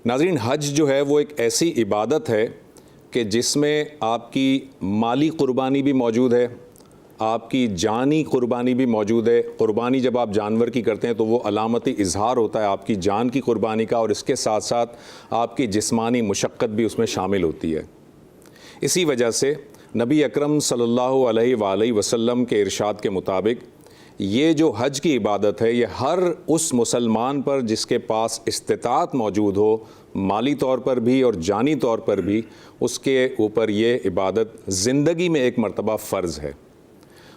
ناظرین، حج جو ہے وہ ایک ایسی عبادت ہے کہ جس میں آپ کی مالی قربانی بھی موجود ہے، آپ کی جانی قربانی بھی موجود ہے۔ قربانی جب آپ جانور کی کرتے ہیں تو وہ علامتی اظہار ہوتا ہے آپ کی جان کی قربانی کا، اور اس کے ساتھ ساتھ آپ کی جسمانی مشقت بھی اس میں شامل ہوتی ہے۔ اسی وجہ سے نبی اکرم صلی اللہ علیہ وآلہ وسلم کے ارشاد کے مطابق یہ جو حج کی عبادت ہے، یہ ہر اس مسلمان پر جس کے پاس استطاعت موجود ہو، مالی طور پر بھی اور جانی طور پر بھی، اس کے اوپر یہ عبادت زندگی میں ایک مرتبہ فرض ہے۔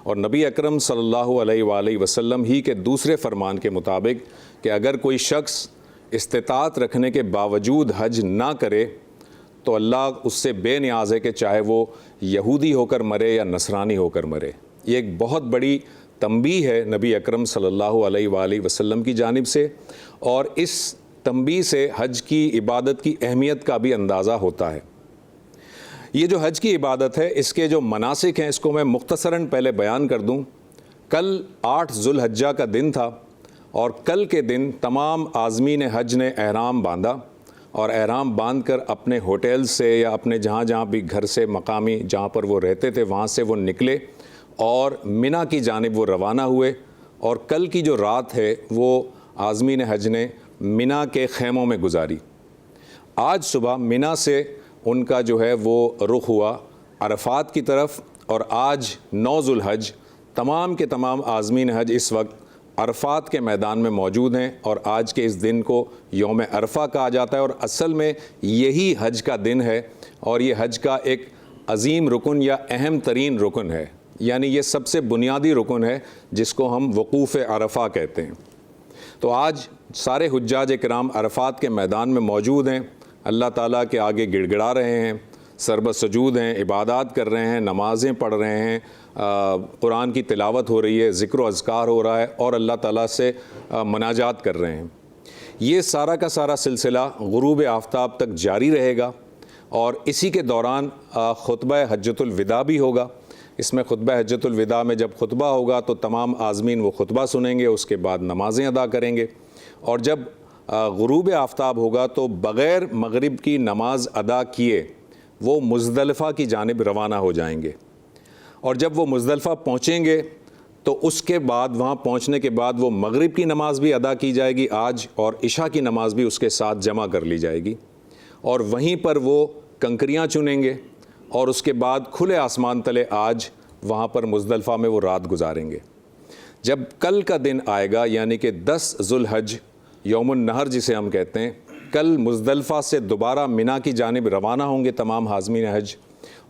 اور نبی اکرم صلی اللہ علیہ وآلہ وسلم ہی کے دوسرے فرمان کے مطابق کہ اگر کوئی شخص استطاعت رکھنے کے باوجود حج نہ کرے تو اللہ اس سے بے نیاز ہے کہ چاہے وہ یہودی ہو کر مرے یا نصرانی ہو کر مرے۔ یہ ایک بہت بڑی تنبیہ ہے نبی اکرم صلی اللہ علیہ وآلہ وسلم کی جانب سے، اور اس تنبیہ سے حج کی عبادت کی اہمیت کا بھی اندازہ ہوتا ہے۔ یہ جو حج کی عبادت ہے، اس کے جو مناسک ہیں اس کو میں مختصراً پہلے بیان کر دوں۔ کل 8 ذو الحجہ کا دن تھا، اور کل کے دن تمام عازمین حج نے احرام باندھا، اور احرام باندھ کر اپنے ہوٹل سے یا اپنے جہاں بھی گھر سے مقامی جہاں پر وہ رہتے تھے وہاں سے وہ نکلے اور منا کی جانب وہ روانہ ہوئے۔ اور کل کی جو رات ہے وہ عازمین حج نے منا کے خیموں میں گزاری۔ آج صبح منا سے ان کا جو ہے وہ رخ ہوا عرفات کی طرف، اور آج 9 ذو الحج تمام کے تمام عازمین حج اس وقت عرفات کے میدان میں موجود ہیں، اور آج کے اس دن کو یوم عرفہ کہا جاتا ہے، اور اصل میں یہی حج کا دن ہے، اور یہ حج کا ایک عظیم رکن یا اہم ترین رکن ہے، یعنی یہ سب سے بنیادی رکن ہے جس کو ہم وقوف عرفہ کہتے ہیں۔ تو آج سارے حجاج کرام عرفات کے میدان میں موجود ہیں، اللہ تعالیٰ کے آگے گڑ گڑا رہے ہیں، سربت سجود ہیں، عبادات کر رہے ہیں، نمازیں پڑھ رہے ہیں، قرآن کی تلاوت ہو رہی ہے، ذکر و اذکار ہو رہا ہے، اور اللہ تعالیٰ سے مناجات کر رہے ہیں۔ یہ سارا کا سارا سلسلہ غروب آفتاب تک جاری رہے گا، اور اسی کے دوران خطبہ حجۃ الوداع بھی ہوگا۔ اس میں خطبہ حجۃ الوداع میں جب خطبہ ہوگا تو تمام عازمین وہ خطبہ سنیں گے، اس کے بعد نمازیں ادا کریں گے، اور جب غروب آفتاب ہوگا تو بغیر مغرب کی نماز ادا کیے وہ مزدلفہ کی جانب روانہ ہو جائیں گے، اور جب وہ مزدلفہ پہنچیں گے تو اس کے بعد وہاں پہنچنے کے بعد وہ مغرب کی نماز بھی ادا کی جائے گی آج، اور عشاء کی نماز بھی اس کے ساتھ جمع کر لی جائے گی، اور وہیں پر وہ کنکریاں چنیں گے، اور اس کے بعد کھلے آسمان تلے آج وہاں پر مزدلفہ میں وہ رات گزاریں گے۔ جب کل کا دن آئے گا، یعنی کہ 10 ذو الحج یوم النحر جسے ہم کہتے ہیں، کل مزدلفہ سے دوبارہ منا کی جانب روانہ ہوں گے تمام عازمین حج،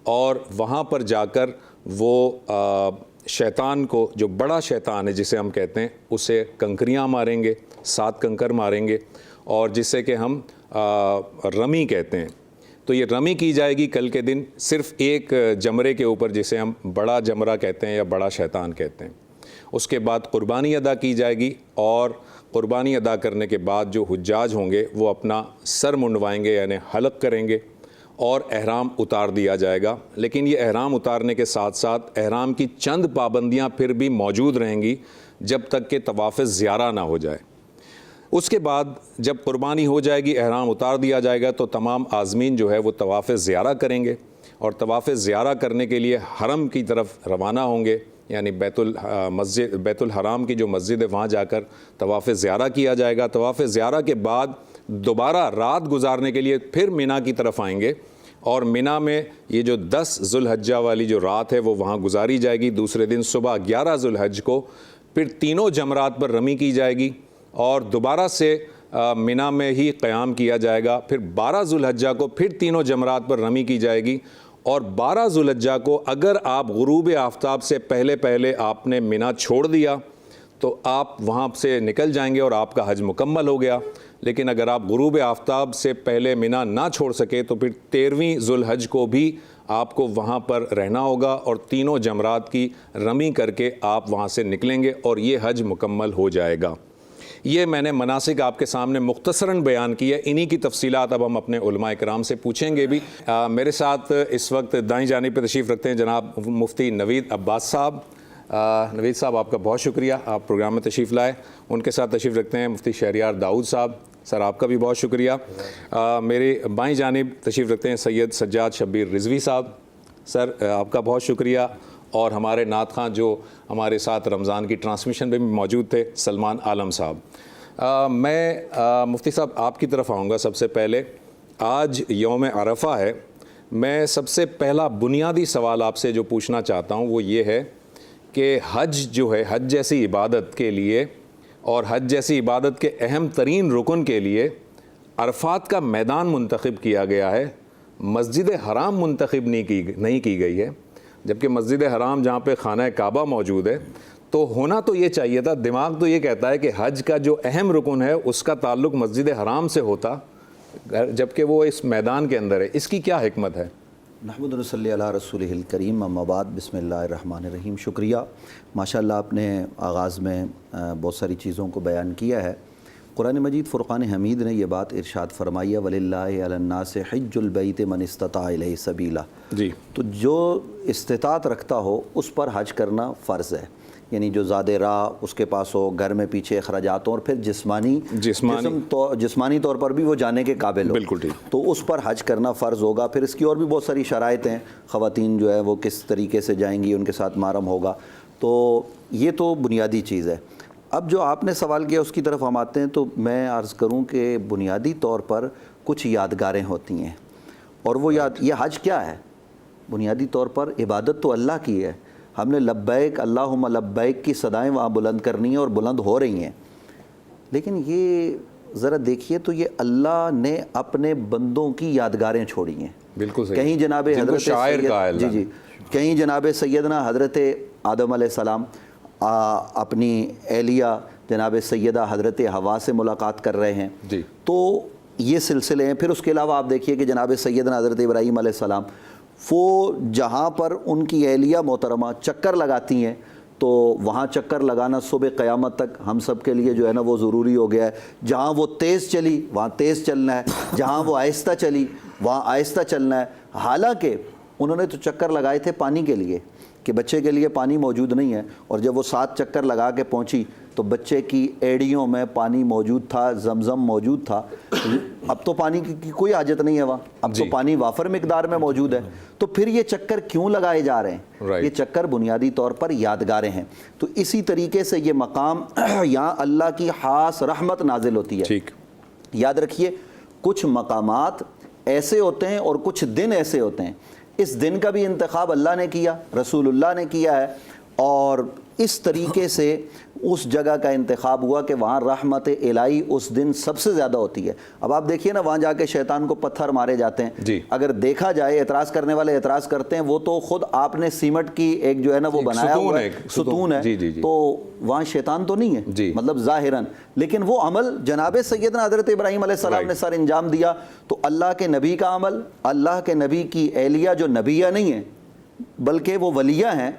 اور وہاں پر جا کر وہ شیطان کو، جو بڑا شیطان ہے جسے ہم کہتے ہیں، اسے کنکریاں ماریں گے، 7 کنکر ماریں گے، اور جسے کہ ہم رمی کہتے ہیں۔ تو یہ رمی کی جائے گی کل کے دن صرف ایک جمرے کے اوپر جسے ہم بڑا جمرہ کہتے ہیں یا بڑا شیطان کہتے ہیں۔ اس کے بعد قربانی ادا کی جائے گی، اور قربانی ادا کرنے کے بعد جو حجاج ہوں گے وہ اپنا سر منڈوائیں گے، یعنی حلق کریں گے، اور احرام اتار دیا جائے گا۔ لیکن یہ احرام اتارنے کے ساتھ ساتھ احرام کی چند پابندیاں پھر بھی موجود رہیں گی جب تک کہ طواف زیارہ نہ ہو جائے۔ اس کے بعد جب قربانی ہو جائے گی، احرام اتار دیا جائے گا، تو تمام عازمین جو ہے وہ طواف زیارہ کریں گے، اور طواف زیارہ کرنے کے لیے حرم کی طرف روانہ ہوں گے، یعنی بیت الحرام کی جو مسجد ہے وہاں جا کر طواف زیارہ کیا جائے گا۔ طواف زیارہ کے بعد دوبارہ رات گزارنے کے لیے پھر منا کی طرف آئیں گے، اور منا میں یہ جو 10 ذو الحجہ والی جو رات ہے وہ وہاں گزاری جائے گی۔ دوسرے دن صبح 11 ذو الحج کو پھر تینوں جمرات پر رمی کی جائے گی، اور دوبارہ سے منا میں ہی قیام کیا جائے گا۔ پھر 12 ذو الحجہ کو پھر تینوں جمرات پر رمی کی جائے گی، اور 12 ذو الحجہ کو اگر آپ غروب آفتاب سے پہلے آپ نے منا چھوڑ دیا تو آپ وہاں سے نکل جائیں گے اور آپ کا حج مکمل ہو گیا۔ لیکن اگر آپ غروب آفتاب سے پہلے منا نہ چھوڑ سکے تو پھر 13ویں ذو الحج کو بھی آپ کو وہاں پر رہنا ہوگا، اور تینوں جمرات کی رمی کر کے آپ وہاں سے نکلیں گے، اور یہ حج مکمل ہو جائے گا۔ یہ میں نے مناسک آپ کے سامنے مختصراً بیان کی ہے، انہی کی تفصیلات اب ہم اپنے علماء کرام سے پوچھیں گے بھی۔ میرے ساتھ اس وقت دائیں جانب پہ تشریف رکھتے ہیں جناب مفتی نوید عباس صاحب۔ نوید صاحب آپ کا بہت شکریہ، آپ پروگرام میں تشریف لائے۔ ان کے ساتھ تشریف رکھتے ہیں مفتی شہریار داؤد صاحب۔ سر آپ کا بھی بہت شکریہ. میرے بائیں جانب تشریف رکھتے ہیں سید سجاد شبیر رضوی صاحب. سر آپ کا بہت شکریہ. اور ہمارے نعت خواں جو ہمارے ساتھ رمضان کی ٹرانسمیشن میں بھی موجود تھے سلمان عالم صاحب. میں مفتی صاحب آپ کی طرف آؤں گا. سب سے پہلے آج یوم عرفہ ہے. میں سب سے پہلا بنیادی سوال آپ سے جو پوچھنا چاہتا ہوں وہ یہ ہے کہ حج جو ہے، حج جیسی عبادت کے لیے اور حج جیسی عبادت کے اہم ترین رکن کے لیے عرفات کا میدان منتخب کیا گیا ہے، مسجد حرام منتخب نہیں کی گئی ہے، جبکہ مسجد حرام جہاں پہ خانہ کعبہ موجود ہے. تو ہونا تو یہ چاہیے تھا، دماغ تو یہ کہتا ہے کہ حج کا جو اہم رکن ہے اس کا تعلق مسجد حرام سے ہوتا، جبکہ وہ اس میدان کے اندر ہے. اس کی کیا حکمت ہے؟ نحمد و نصلی علی رسولہ الکریم، اما بعد، بسم اللہ الرحمن الرحیم. شکریہ. ماشاءاللہ آپ نے آغاز میں بہت ساری چیزوں کو بیان کیا ہے. قرآن مجید فرقان حمید نے یہ بات ارشاد فرمائی ہے وَلِلَّهِ عَلَى النَّاسِ حِجُّ الْبَيْتِ مَنِ اسْتَطَاعَ إِلَيْهِ سَبِيلًا. جی، تو جو استطاعت رکھتا ہو اس پر حج کرنا فرض ہے. یعنی جو زیادہ راہ اس کے پاس ہو، گھر میں پیچھے اخراجات ہوں، اور پھر جسمانی طور پر بھی وہ جانے کے قابل ہو، بالکل ٹھیک، تو اس پر حج کرنا فرض ہوگا. پھر اس کی اور بھی بہت ساری شرائط ہیں. خواتین جو ہے وہ کس طریقے سے جائیں گی، ان کے ساتھ محرم ہوگا. تو یہ تو بنیادی چیز ہے. اب جو آپ نے سوال کیا اس کی طرف ہم آتے ہیں. تو میں عرض کروں کہ بنیادی طور پر کچھ یادگاریں ہوتی ہیں، اور وہ یہ حج کیا ہے؟ بنیادی طور پر عبادت تو اللہ کی ہے. ہم نے لبیک اللہم لبیک کی صدائیں وہاں بلند کرنی ہیں اور بلند ہو رہی ہیں. لیکن یہ ذرا دیکھیے تو یہ اللہ نے اپنے بندوں کی یادگاریں چھوڑی ہیں. بالکل صحیح. کہیں جناب حضرت کہیں جناب سیدنا حضرت آدم علیہ السلام اپنی اہلیہ جناب سیدہ حضرت حوا سے ملاقات کر رہے ہیں. جی، تو یہ سلسلے ہیں. پھر اس کے علاوہ آپ دیکھیے کہ جناب سیدنا حضرت ابراہیم علیہ السلام وہ جہاں پر ان کی اہلیہ محترمہ چکر لگاتی ہیں تو وہاں چکر لگانا صبح قیامت تک ہم سب کے لیے جو ہے نا وہ ضروری ہو گیا ہے. جہاں وہ تیز چلی وہاں تیز چلنا ہے، جہاں وہ آہستہ چلی وہاں آہستہ چلنا ہے. حالانکہ انہوں نے تو چکر لگائے تھے پانی کے لیے کہ بچے کے لیے پانی موجود نہیں ہے، اور جب وہ 7 چکر لگا کے پہنچی تو بچے کی ایڑیوں میں پانی موجود تھا، زمزم موجود تھا. اب تو پانی کی کوئی حاجت نہیں ہے وہاں، اب تو پانی وافر مقدار میں موجود ہے. تو پھر یہ چکر کیوں لگائے جا رہے ہیں؟ یہ چکر بنیادی طور پر یادگاریں ہیں. تو اسی طریقے سے یہ مقام یہاں اللہ کی خاص رحمت نازل ہوتی ہے. ٹھیک، یاد رکھیے کچھ مقامات ایسے ہوتے ہیں اور کچھ دن ایسے ہوتے ہیں. اس دن کا بھی انتخاب اللہ نے کیا، رسول اللہ نے کیا ہے، اور اس طریقے سے اس جگہ کا انتخاب ہوا کہ وہاں رحمت الہی اس دن سب سے زیادہ ہوتی ہے. اب آپ دیکھیے نا وہاں جا کے شیطان کو پتھر مارے جاتے ہیں. جی، اگر دیکھا جائے اعتراض کرنے والے اعتراض کرتے ہیں، وہ تو خود آپ نے سیمٹ کی ایک جو ہے نا وہ بنایا ہوا ہے ستون ہے. تو وہاں شیطان تو نہیں ہے مطلب ظاہراً، لیکن وہ عمل جناب سیدنا حضرت ابراہیم علیہ السلام نے سر انجام دیا. تو اللہ کے نبی کا عمل، اللہ کے نبی کی اہلیہ جو نبیہ نہیں ہیں بلکہ وہ ولیہ ہیں،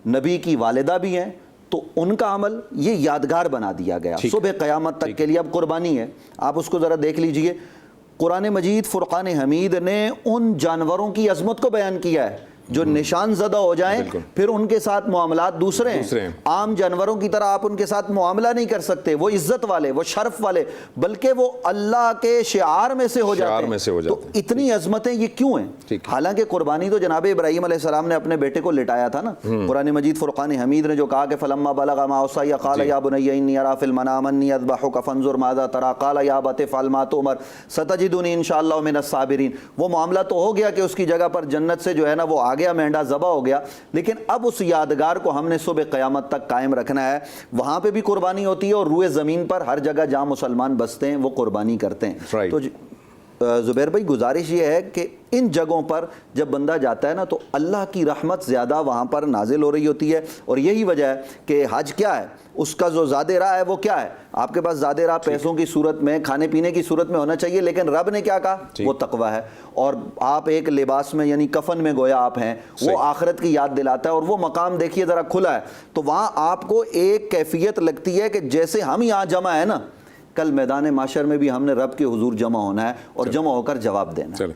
نبی کی والدہ بھی ہیں، تو ان کا عمل یہ یادگار بنا دیا گیا صبح قیامت تک کے لیے. اب قربانی ہے، آپ اس کو ذرا دیکھ لیجئے. قرآن مجید فرقان حمید نے ان جانوروں کی عظمت کو بیان کیا ہے جو نشان زدہ ہو جائیں، پھر ان کے ساتھ معاملات دوسرے ہیں. عام جانوروں کی طرح آپ ان کے ساتھ معاملہ نہیں کر سکتے. وہ عزت والے، وہ شرف والے، بلکہ وہ اللہ کے شعار میں سے ہو جاتے ہیں. تو اتنی عظمتیں یہ کیوں ہیں؟ حالانکہ قربانی تو جناب ابراہیم علیہ السلام نے اپنے بیٹے کو لٹایا تھا نا. قرآن مجید فرقان حمید نے جو کہا کہ فلما بلغ معه السعي قال يا بني اني ارى في المنام اني اذبحك فانظر ماذا ترى قال يا ابت افعل ما تؤمر ستجدني ان شاء الله من الصابرين. وہ معاملہ تو ہو گیا کہ اس کی جگہ پر جنت سے جو ہے نا وہ گیا، مینڈا ذبح ہو گیا. لیکن اب اس یادگار کو ہم نے صبح قیامت تک قائم رکھنا ہے. وہاں پہ بھی قربانی ہوتی ہے اور روئے زمین پر ہر جگہ جہاں مسلمان بستے ہیں وہ قربانی کرتے ہیں. تو زبیر بھائی گزارش یہ ہے کہ ان جگہوں پر جب بندہ جاتا ہے نا تو اللہ کی رحمت زیادہ وہاں پر نازل ہو رہی ہوتی ہے. اور یہی وجہ ہے کہ حج کیا ہے، اس کا جو زاد راہ ہے وہ کیا ہے. آپ کے پاس زاد راہ پیسوں کی صورت میں، کھانے پینے کی صورت میں ہونا چاہیے، لیکن رب نے کیا کہا؟ وہ تقوی ہے. اور آپ ایک لباس میں یعنی کفن میں گویا آپ ہیں، وہ آخرت کی یاد دلاتا ہے. اور وہ مقام دیکھیے ذرا کھلا ہے تو وہاں آپ کو ایک کیفیت لگتی ہے کہ جیسے ہم یہاں جمع ہے نا، کل میدان معاشر میں بھی ہم نے رب کے حضور جمع ہونا ہے اور جمع ہو کر جواب دینا ہے.